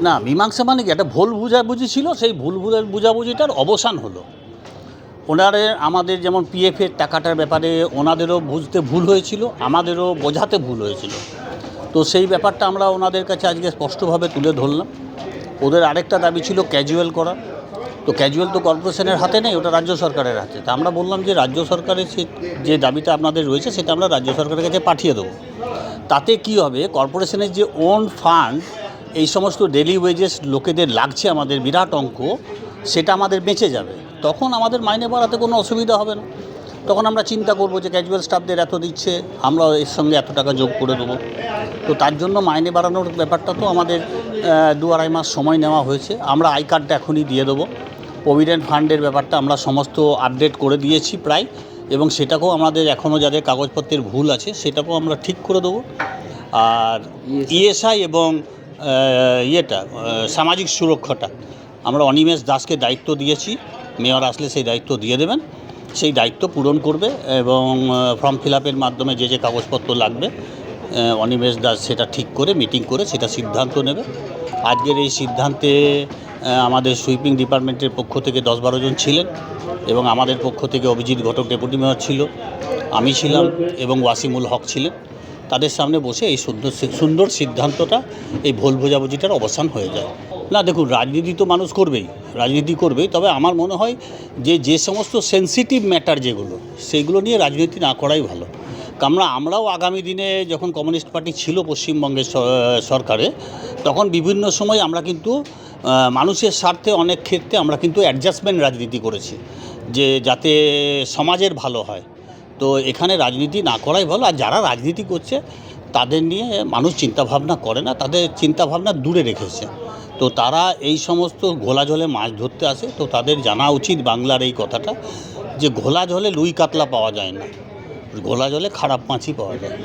না, মীমাংসা মানে কি, একটা ভুল বুঝাবুঝি ছিল, সেই ভুল বুঝাবুঝিটার অবসান হলো। আমাদের যেমন পিএফের টাকাটার ব্যাপারে ওনাদেরও বুঝতে ভুল হয়েছিল, আমাদেরও বোঝাতে ভুল হয়েছিল। তো সেই ব্যাপারটা আমরা ওনাদের কাছে আজকে স্পষ্টভাবে তুলে ধরলাম। ওদের আরেকটা দাবি ছিল ক্যাজুয়াল করা। তো ক্যাজুয়াল তো কর্পোরেশনের হাতে নেই, ওটা রাজ্য সরকারের হাতে। তা আমরা বললাম যে রাজ্য সরকারের যে দাবিটা আপনাদের রয়েছে সেটা আমরা রাজ্য সরকারের কাছে পাঠিয়ে দেবো। তাতে কি হবে, কর্পোরেশনের যে ওন ফান্ড, এই সমস্ত ডেলি ওয়েজেস লোকেদের লাগছে আমাদের বিরাট অঙ্ক, সেটা আমাদের বেঁচে যাবে। তখন আমাদের মাইনে বাড়াতে কোনো অসুবিধা হবে না। তখন আমরা চিন্তা করবো যে ক্যাজুয়াল স্টাফদের এত দিচ্ছে, আমরা এর সঙ্গে এত টাকা যোগ করে দেবো। তো তার জন্য মাইনে বাড়ানোর ব্যাপারটা তো আমাদের 2-2.5 মাস সময় নেওয়া হয়েছে। আমরা আই কার্ডটা এখনই দিয়ে দেবো। প্রভিডেন্ট ফান্ডের ব্যাপারটা আমরা সমস্ত আপডেট করে দিয়েছি প্রায়, এবং সেটাকেও আমাদের এখনও যাদের কাগজপত্রের ভুল আছে সেটাকেও আমরা ঠিক করে দেবো। আর ইএসআই এবং সামাজিক সুরক্ষাটা আমরা অনিমেষ দাসকে দায়িত্ব দিয়েছি। মেয়র আসলে সেই দায়িত্ব দিয়ে দেবেন, সেই দায়িত্ব পূরণ করবে এবং ফর্ম ফিল আপের মাধ্যমে যে কাগজপত্র লাগবে অনিমেষ দাস সেটা ঠিক করে মিটিং করে সেটা সিদ্ধান্ত নেবে। আজকের এই সিদ্ধান্তে আমাদের সুইপিং ডিপার্টমেন্টের পক্ষ থেকে 10-12 জন ছিলেন, এবং আমাদের পক্ষ থেকে অভিজিৎ ঘটক ডেপুটি মেয়র ছিল, আমি ছিলাম এবং ওয়াসিমুল হক ছিলেন। তাদের সামনে বসে এই সুন্দর সিদ্ধান্তটা, এই ভুল বোঝাবুঝিটার অবসান হয়ে যায়। না দেখুন, রাজনীতি তো মানুষ রাজনীতি করবেই, তবে আমার মনে হয় যে সমস্ত সেন্সিটিভ ম্যাটার যেগুলো, সেইগুলো নিয়ে রাজনীতি না করাই ভালো। আমরাও আগামী দিনে যখন কমিউনিস্ট পার্টি ছিল পশ্চিমবঙ্গের সরকারে, তখন বিভিন্ন সময় আমরা কিন্তু মানুষের স্বার্থে অনেক ক্ষেত্রে আমরা কিন্তু অ্যাডজাস্টমেন্ট রাজনীতি করেছি, যে যাতে সমাজের ভালো হয়। তো এখানে রাজনীতি না করাই ভালো। আর যারা রাজনীতি করছে তাদের নিয়ে মানুষ চিন্তাভাবনা করে না, তাদের চিন্তাভাবনা দূরে রেখেছে। তো তারা এই সমস্ত ঘোলা জলে মাছ ধরতে আসে। তো তাদের জানা উচিত বাংলার এই কথাটা, যে ঘোলা জলে রুই কাতলা পাওয়া যায় না, ঘোলা জলে খারাপ মাছই পাওয়া যায়।